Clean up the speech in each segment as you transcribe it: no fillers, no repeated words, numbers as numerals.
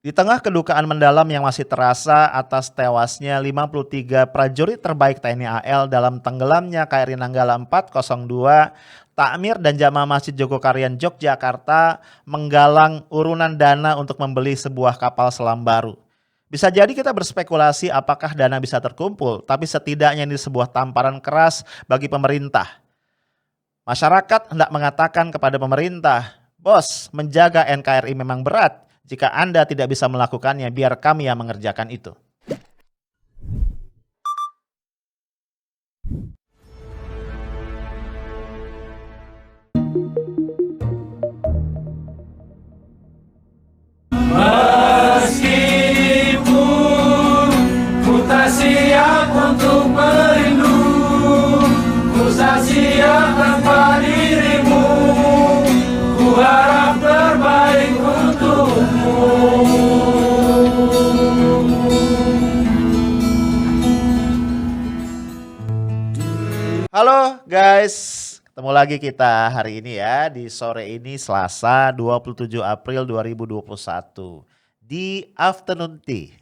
Di tengah kedukaan mendalam yang masih terasa atas tewasnya 53 prajurit terbaik TNI AL dalam tenggelamnya KRI Nanggala 402, Takmir dan Jamaah Masjid Jogokarian Yogyakarta menggalang urunan dana untuk membeli sebuah kapal selam baru. Bisa jadi kita berspekulasi apakah dana bisa terkumpul, tapi setidaknya ini sebuah tamparan keras bagi pemerintah. Masyarakat hendak mengatakan kepada pemerintah, "Bos, menjaga NKRI memang berat. Jika Anda tidak bisa melakukannya, biar kami yang mengerjakan itu." Meskipun ku tak siap untuk merindu, ku tak siap tanpa dirimu, ku harap terbaik untukmu. Halo guys, ketemu lagi kita hari ini ya di sore ini Selasa 27 April 2021 di Afternoon Tea.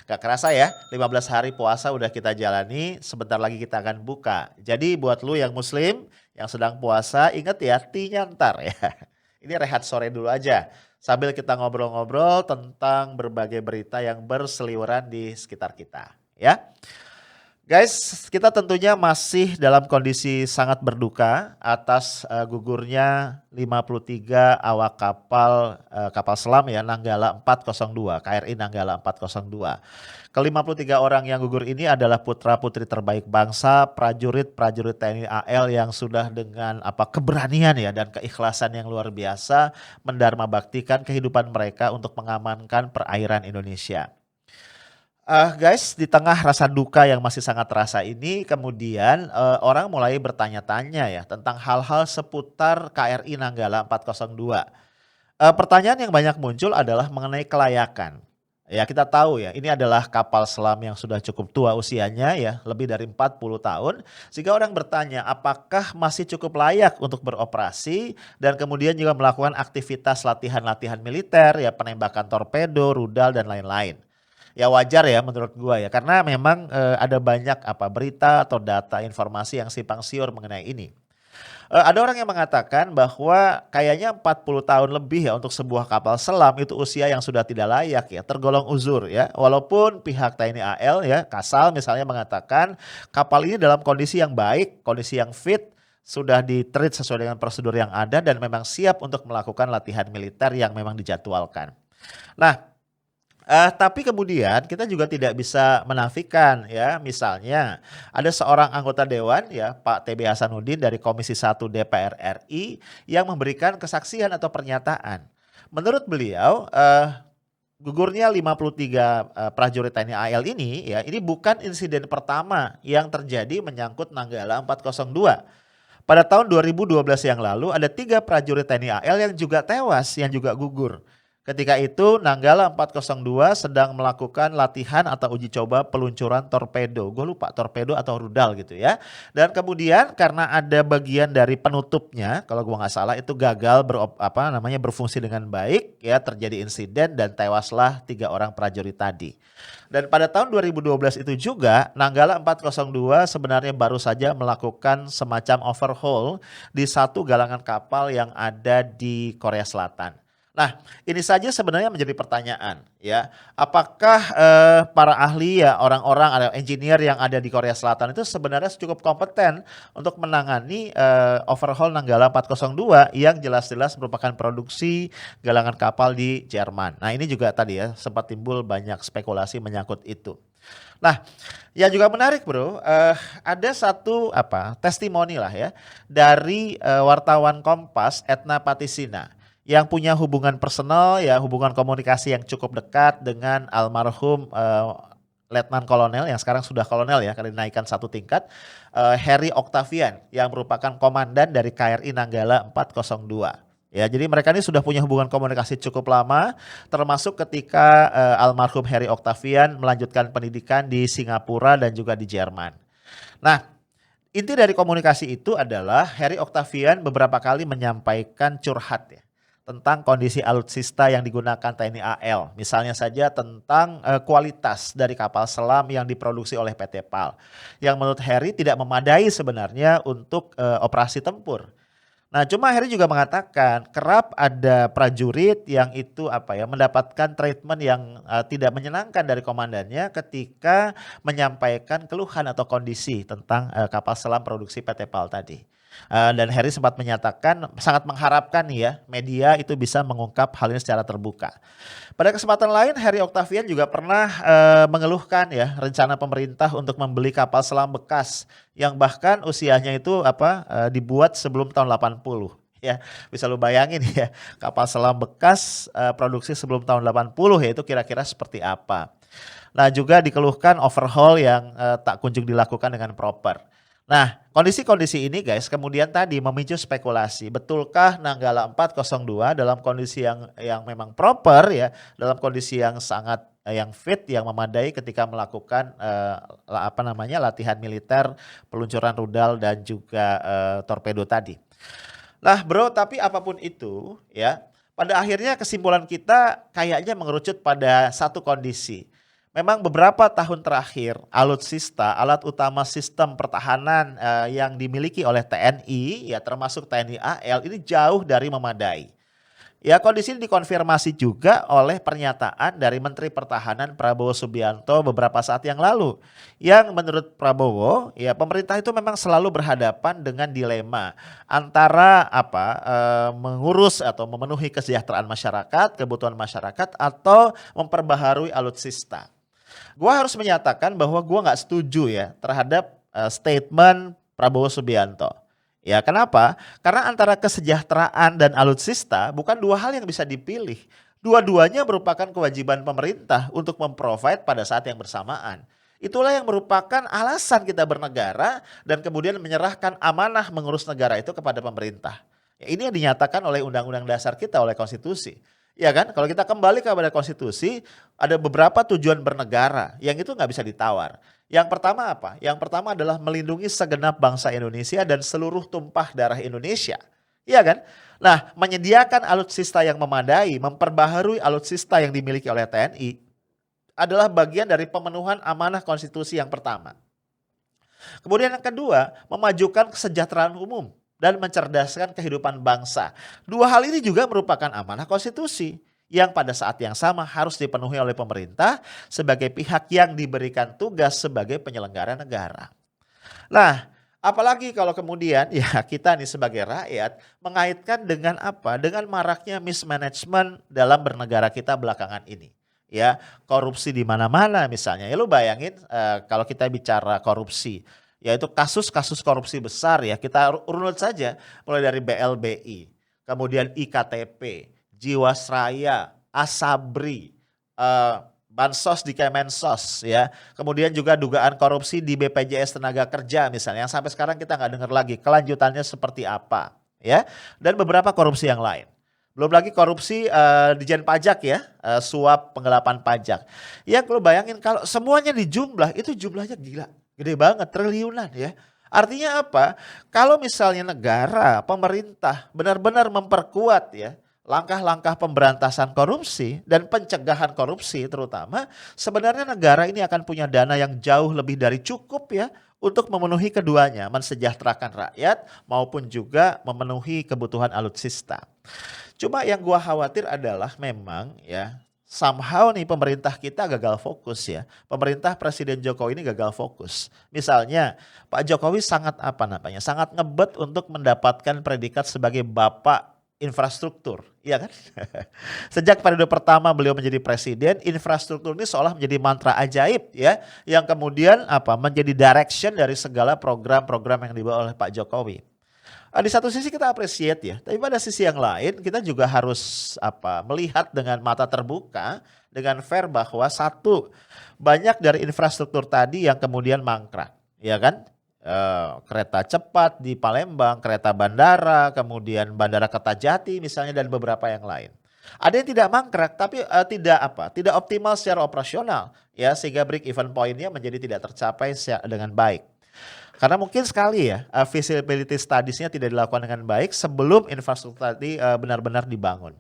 Gak kerasa ya, 15 hari puasa udah kita jalani, sebentar lagi kita akan buka. Jadi buat lu yang muslim, yang sedang puasa, ingat ya tea-nya ntar ya. Ini rehat sore dulu aja, sambil kita ngobrol-ngobrol tentang berbagai berita yang berseliweran di sekitar kita ya. Guys, kita tentunya masih dalam kondisi sangat berduka atas gugurnya 53 awak kapal selam ya Nanggala 402, KRI Nanggala 402. Ke-53 orang yang gugur ini adalah putra-putri terbaik bangsa, prajurit-prajurit TNI AL yang sudah dengan keberanian ya dan keikhlasan yang luar biasa mendarma baktikan kehidupan mereka untuk mengamankan perairan Indonesia. Guys, di tengah rasa duka yang masih sangat terasa ini, kemudian orang mulai bertanya-tanya ya tentang hal-hal seputar KRI Nanggala 402. Pertanyaan yang banyak muncul adalah mengenai kelayakan. Ya kita tahu ya, ini adalah kapal selam yang sudah cukup tua usianya ya, lebih dari 40 tahun. Sehingga orang bertanya apakah masih cukup layak untuk beroperasi dan kemudian juga melakukan aktivitas latihan-latihan militer ya, penembakan torpedo, rudal dan lain-lain. Ya wajar ya menurut gua ya, karena memang ada banyak berita atau data informasi yang simpang siur mengenai ini. Ada orang yang mengatakan bahwa kayaknya 40 tahun lebih ya untuk sebuah kapal selam itu usia yang sudah tidak layak ya, tergolong uzur ya. Walaupun pihak TNI AL ya, Kasal misalnya mengatakan kapal ini dalam kondisi yang baik, kondisi yang fit, sudah di-treat sesuai dengan prosedur yang ada dan memang siap untuk melakukan latihan militer yang memang dijadwalkan. Nah, tapi kemudian kita juga tidak bisa menafikan ya, misalnya ada seorang anggota dewan ya, Pak TB Hasanuddin dari Komisi 1 DPR RI yang memberikan kesaksian atau pernyataan. Menurut beliau, gugurnya 53 prajurit TNI AL ini ya, ini bukan insiden pertama yang terjadi menyangkut Nanggala 402. Pada tahun 2012 yang lalu ada 3 prajurit TNI AL yang juga tewas, yang juga gugur. Ketika itu Nanggala 402 sedang melakukan latihan atau uji coba peluncuran torpedo. Gue lupa torpedo atau rudal gitu ya. Dan kemudian karena ada bagian dari penutupnya, kalau gue nggak salah itu gagal berfungsi dengan baik ya, terjadi insiden dan tewaslah 3 orang prajurit tadi. Dan pada tahun 2012 itu juga Nanggala 402 sebenarnya baru saja melakukan semacam overhaul di satu galangan kapal yang ada di Korea Selatan. Nah, ini saja sebenarnya menjadi pertanyaan ya. Apakah para ahli ya, orang-orang ada engineer yang ada di Korea Selatan itu sebenarnya cukup kompeten untuk menangani overhaul Nanggala 402 yang jelas-jelas merupakan produksi galangan kapal di Jerman. Nah, ini juga tadi ya sempat timbul banyak spekulasi menyangkut itu. Nah, yang juga menarik bro, ada satu testimoni lah ya dari wartawan Kompas Etna Patisina yang punya hubungan personal ya, hubungan komunikasi yang cukup dekat dengan almarhum Letnan Kolonel yang sekarang sudah Kolonel ya, karena dinaikkan 1 tingkat, Heri Octavian yang merupakan komandan dari KRI Nanggala 402. Ya, jadi mereka ini sudah punya hubungan komunikasi cukup lama, termasuk ketika almarhum Heri Octavian melanjutkan pendidikan di Singapura dan juga di Jerman. Nah, inti dari komunikasi itu adalah Heri Octavian beberapa kali menyampaikan curhat ya tentang kondisi alutsista yang digunakan TNI AL. Misalnya saja tentang kualitas dari kapal selam yang diproduksi oleh PT PAL. Yang menurut Harry tidak memadai sebenarnya untuk operasi tempur. Nah, cuma Harry juga mengatakan kerap ada prajurit yang itu mendapatkan treatment yang tidak menyenangkan dari komandannya ketika menyampaikan keluhan atau kondisi tentang kapal selam produksi PT PAL tadi. Dan Harry sempat menyatakan sangat mengharapkan nih ya media itu bisa mengungkap hal ini secara terbuka. Pada kesempatan lain Harry Octavian juga pernah mengeluhkan ya rencana pemerintah untuk membeli kapal selam bekas yang bahkan usianya itu dibuat sebelum tahun 80. Ya, bisa lu bayangin ya, kapal selam bekas produksi sebelum tahun 80 ya itu kira-kira seperti apa. Nah, juga dikeluhkan overhaul yang tak kunjung dilakukan dengan proper. Nah, kondisi-kondisi ini guys kemudian tadi memicu spekulasi. Betulkah Nanggala 402 dalam kondisi yang memang proper ya, dalam kondisi yang sangat yang fit, yang memadai ketika melakukan latihan militer, peluncuran rudal dan juga torpedo tadi. Lah bro, tapi apapun itu ya, pada akhirnya kesimpulan kita kayaknya mengerucut pada satu kondisi. Memang beberapa tahun terakhir alutsista, alat utama sistem pertahanan yang dimiliki oleh TNI ya termasuk TNI AL ini jauh dari memadai. Ya kondisi ini dikonfirmasi juga oleh pernyataan dari Menteri Pertahanan Prabowo Subianto beberapa saat yang lalu. Yang menurut Prabowo ya pemerintah itu memang selalu berhadapan dengan dilema antara mengurus atau memenuhi kesejahteraan masyarakat, kebutuhan masyarakat atau memperbaharui alutsista. Gua harus menyatakan bahwa gua nggak setuju ya terhadap statement Prabowo Subianto. Ya kenapa? Karena antara kesejahteraan dan alutsista bukan dua hal yang bisa dipilih. Dua-duanya merupakan kewajiban pemerintah untuk memprovide pada saat yang bersamaan. Itulah yang merupakan alasan kita bernegara dan kemudian menyerahkan amanah mengurus negara itu kepada pemerintah. Ya, ini yang dinyatakan oleh Undang-Undang Dasar kita, oleh konstitusi. Ya kan, kalau kita kembali kepada konstitusi, ada beberapa tujuan bernegara yang itu nggak bisa ditawar. Yang pertama apa? Yang pertama adalah melindungi segenap bangsa Indonesia dan seluruh tumpah darah Indonesia. Iya kan? Nah, menyediakan alutsista yang memadai, memperbaharui alutsista yang dimiliki oleh TNI adalah bagian dari pemenuhan amanah konstitusi yang pertama. Kemudian yang kedua, memajukan kesejahteraan umum dan mencerdaskan kehidupan bangsa. Dua hal ini juga merupakan amanah konstitusi yang pada saat yang sama harus dipenuhi oleh pemerintah sebagai pihak yang diberikan tugas sebagai penyelenggara negara. Nah, apalagi kalau kemudian ya kita nih sebagai rakyat mengaitkan dengan apa? Dengan maraknya mismanagement dalam bernegara kita belakangan ini. Ya, korupsi di mana-mana misalnya. Ya lu bayangin kalau kita bicara korupsi, yaitu kasus-kasus korupsi besar ya, kita runut saja mulai dari BLBI, kemudian IKTP, Jiwasraya, Asabri, Bansos di Kemensos ya, kemudian juga dugaan korupsi di BPJS Tenaga Kerja misalnya, yang sampai sekarang kita nggak dengar lagi kelanjutannya seperti apa ya, dan beberapa korupsi yang lain. Belum lagi korupsi Dijen Pajak ya, suap penggelapan pajak. Ya kalau bayangin kalau semuanya dijumlah itu jumlahnya gila. Gede banget, triliunan ya. Artinya apa? Kalau misalnya negara, pemerintah benar-benar memperkuat ya langkah-langkah pemberantasan korupsi dan pencegahan korupsi terutama, sebenarnya negara ini akan punya dana yang jauh lebih dari cukup ya untuk memenuhi keduanya, mensejahterakan rakyat maupun juga memenuhi kebutuhan alutsista. Cuma yang gua khawatir adalah memang ya somehow nih pemerintah kita gagal fokus ya. Pemerintah Presiden Jokowi ini gagal fokus. Misalnya Pak Jokowi sangat sangat ngebet untuk mendapatkan predikat sebagai bapak infrastruktur, iya kan? Sejak periode pertama beliau menjadi presiden, infrastruktur ini seolah menjadi mantra ajaib ya, yang kemudian menjadi direction dari segala program-program yang dibawa oleh Pak Jokowi. Di satu sisi kita appreciate ya, tapi pada sisi yang lain kita juga harus melihat dengan mata terbuka, dengan fair bahwa satu, banyak dari infrastruktur tadi yang kemudian mangkrak, ya kan? Kereta cepat di Palembang, kereta bandara, kemudian bandara Kertajati misalnya dan beberapa yang lain. Ada yang tidak mangkrak tapi tidak optimal secara operasional ya, sehingga break even point-nya menjadi tidak tercapai dengan baik. Karena mungkin sekali ya feasibility studies-nya tidak dilakukan dengan baik sebelum infrastruktur tadi benar-benar dibangun.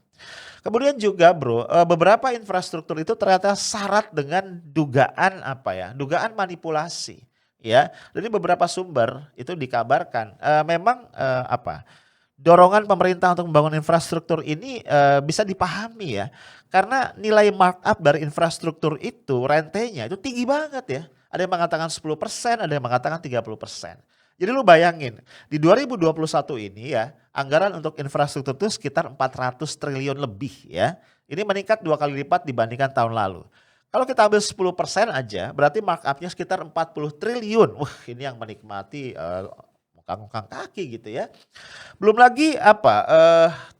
Kemudian juga bro, beberapa infrastruktur itu ternyata syarat dengan dugaan dugaan manipulasi. Ya, dari beberapa sumber itu dikabarkan memang dorongan pemerintah untuk membangun infrastruktur ini bisa dipahami ya. Karena nilai markup dari infrastruktur itu rentenya itu tinggi banget ya. Ada yang mengatakan 10%, ada yang mengatakan 30%. Jadi lu bayangin, di 2021 ini ya, anggaran untuk infrastruktur itu sekitar 400 triliun lebih ya. Ini meningkat 2 kali lipat dibandingkan tahun lalu. Kalau kita ambil 10% aja, berarti markupnya sekitar 40 triliun. Wah, ini yang menikmati ngangkang kaki gitu ya. Belum lagi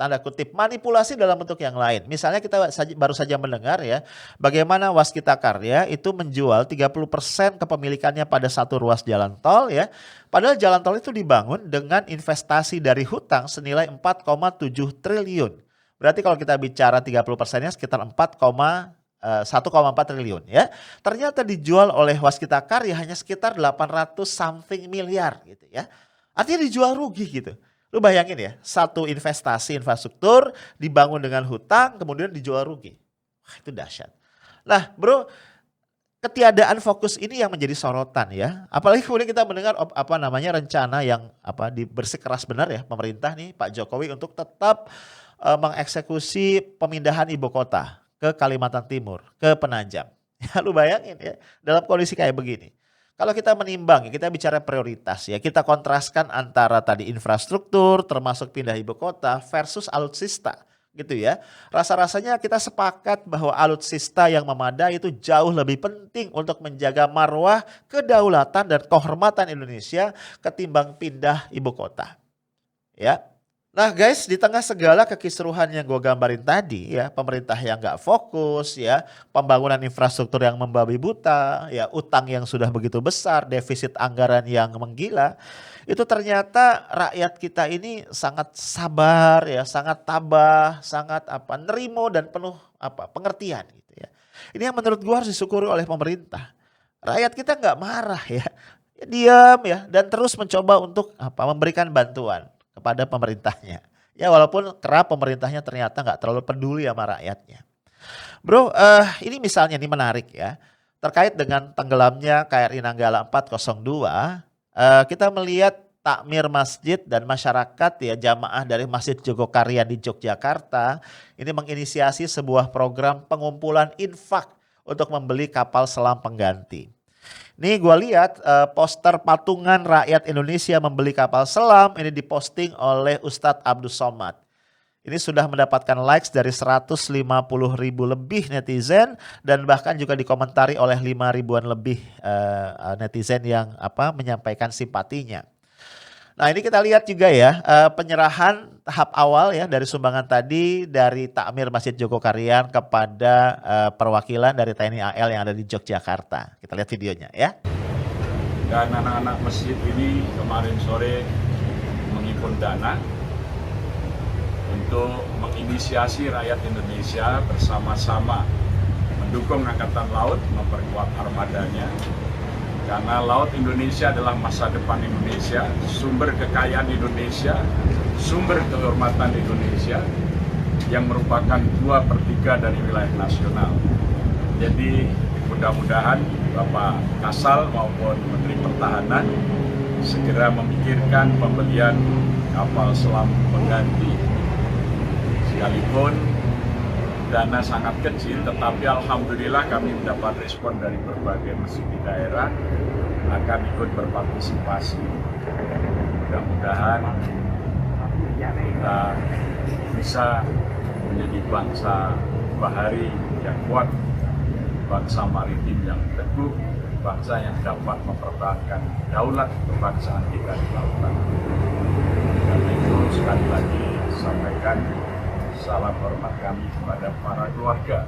tanda kutip manipulasi dalam bentuk yang lain. Misalnya kita baru saja mendengar ya bagaimana Waskita Karya itu menjual 30% kepemilikannya pada satu ruas jalan tol ya. Padahal jalan tol itu dibangun dengan investasi dari hutang senilai 4,7 triliun. Berarti kalau kita bicara 30%-nya sekitar 1,4 triliun ya. Ternyata dijual oleh Waskita Karya hanya sekitar 800 something miliar gitu ya. Artinya dijual rugi gitu. Lu bayangin ya, satu investasi infrastruktur dibangun dengan hutang kemudian dijual rugi. Wah, itu dahsyat. Nah bro, ketiadaan fokus ini yang menjadi sorotan ya. Apalagi kemudian kita mendengar rencana yang bersikeras benar ya pemerintah nih Pak Jokowi untuk tetap mengeksekusi pemindahan ibu kota ke Kalimantan Timur, ke Penajam. Ya lu bayangin ya, dalam kondisi kayak begini. Kalau kita menimbang, kita bicara prioritas ya, kita kontraskan antara tadi infrastruktur termasuk pindah ibu kota versus alutsista gitu ya. Rasa-rasanya kita sepakat bahwa alutsista yang memadai itu jauh lebih penting untuk menjaga marwah, kedaulatan dan kehormatan Indonesia ketimbang pindah ibu kota. Ya. Nah guys, di tengah segala kekisruhan yang gue gambarin tadi ya, pemerintah yang gak fokus ya, pembangunan infrastruktur yang membabi buta, ya utang yang sudah begitu besar, defisit anggaran yang menggila, itu ternyata rakyat kita ini sangat sabar ya, sangat tabah, sangat nerimo dan penuh pengertian gitu ya. Ini yang menurut gue harus disyukuri oleh pemerintah. Rakyat kita gak marah ya diam ya dan terus mencoba untuk memberikan bantuan kepada pemerintahnya. Ya walaupun kerap pemerintahnya ternyata nggak terlalu peduli sama rakyatnya. Bro, ini misalnya nih menarik ya. Terkait dengan tenggelamnya KRI Nanggala 402, kita melihat takmir masjid dan masyarakat ya jamaah dari Masjid Jogokaryan di Yogyakarta ini menginisiasi sebuah program pengumpulan infak untuk membeli kapal selam pengganti. Nih gue lihat poster patungan rakyat Indonesia membeli kapal selam ini diposting oleh Ustadz Abdus Somad. Ini sudah mendapatkan likes dari 150.000 lebih netizen dan bahkan juga dikomentari oleh 5 ribuan lebih netizen yang menyampaikan simpatinya. Nah ini kita lihat juga ya penyerahan tahap awal ya dari sumbangan tadi dari takmir Masjid Jogokaryan kepada perwakilan dari TNI AL yang ada di Yogyakarta. Kita lihat videonya ya. Dan anak-anak masjid ini kemarin sore menghimpun dana untuk menginisiasi rakyat Indonesia bersama-sama mendukung Angkatan Laut memperkuat armadanya. Karena Laut Indonesia adalah masa depan Indonesia, sumber kekayaan Indonesia, sumber kehormatan Indonesia yang merupakan 2/3 dari wilayah nasional. Jadi mudah-mudahan Bapak Kasal maupun Menteri Pertahanan segera memikirkan pembelian kapal selam pengganti. Sekalipun dana sangat kecil, tetapi alhamdulillah kami mendapat respon dari berbagai masjid di daerah akan ikut berpartisipasi. Mudah-mudahan kita bisa menjadi bangsa bahari yang kuat, bangsa maritim yang teguh, bangsa yang dapat mempertahankan daulat kebangsaan kita di lautan. Karena itu sekali lagi sampaikan salam hormat kami kepada para keluarga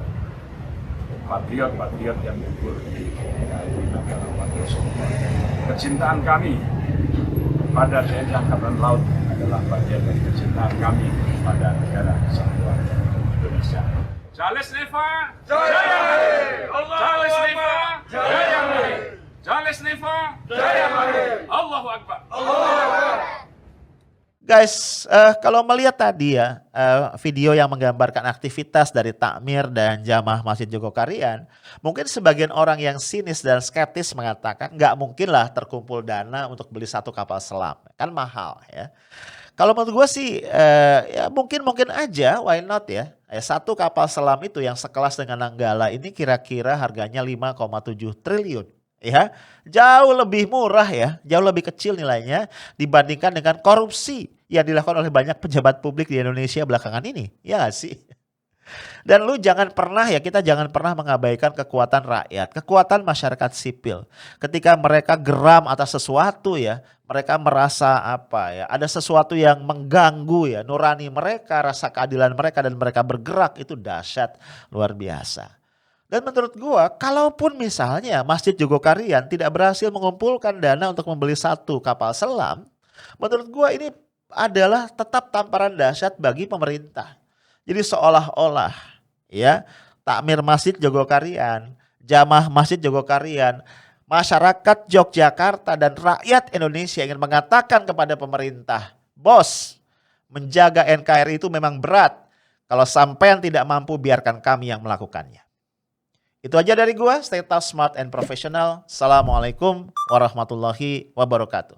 patriot-patriot yang gugur di KRI Nanggala 402. Kecintaan kami pada TNI Angkatan Laut adalah bagian dari kecintaan kami pada negara kesatuan Indonesia. Jales Neva, Jaya Hai! Jales Neva, Jaya Hai! Jales Neva, Jaya Hai! Allah Guys, kalau melihat tadi ya video yang menggambarkan aktivitas dari takmir dan jamaah Masjid Jogokarian, mungkin sebagian orang yang sinis dan skeptis mengatakan nggak mungkin lah terkumpul dana untuk beli satu kapal selam, kan mahal ya. Kalau menurut gue sih ya mungkin aja, why not ya. Satu kapal selam itu yang sekelas dengan Nanggala ini kira-kira harganya 5,7 triliun. Ya, jauh lebih murah ya, jauh lebih kecil nilainya dibandingkan dengan korupsi yang dilakukan oleh banyak pejabat publik di Indonesia belakangan ini. Ya nggak sih? Dan kita jangan pernah mengabaikan kekuatan rakyat, kekuatan masyarakat sipil. Ketika mereka geram atas sesuatu ya, mereka merasa ada sesuatu yang mengganggu ya, nurani mereka, rasa keadilan mereka dan mereka bergerak itu dahsyat luar biasa. Dan menurut gua, kalaupun misalnya Masjid Jogokarian tidak berhasil mengumpulkan dana untuk membeli satu kapal selam, menurut gua ini adalah tetap tamparan dahsyat bagi pemerintah. Jadi seolah-olah ya takmir Masjid Jogokarian, jamaah Masjid Jogokarian, masyarakat Yogyakarta dan rakyat Indonesia ingin mengatakan kepada pemerintah, bos, menjaga NKRI itu memang berat. Kalau sampean tidak mampu, biarkan kami yang melakukannya. Itu aja dari gua, stay tough, smart, and professional. Assalamualaikum warahmatullahi wabarakatuh.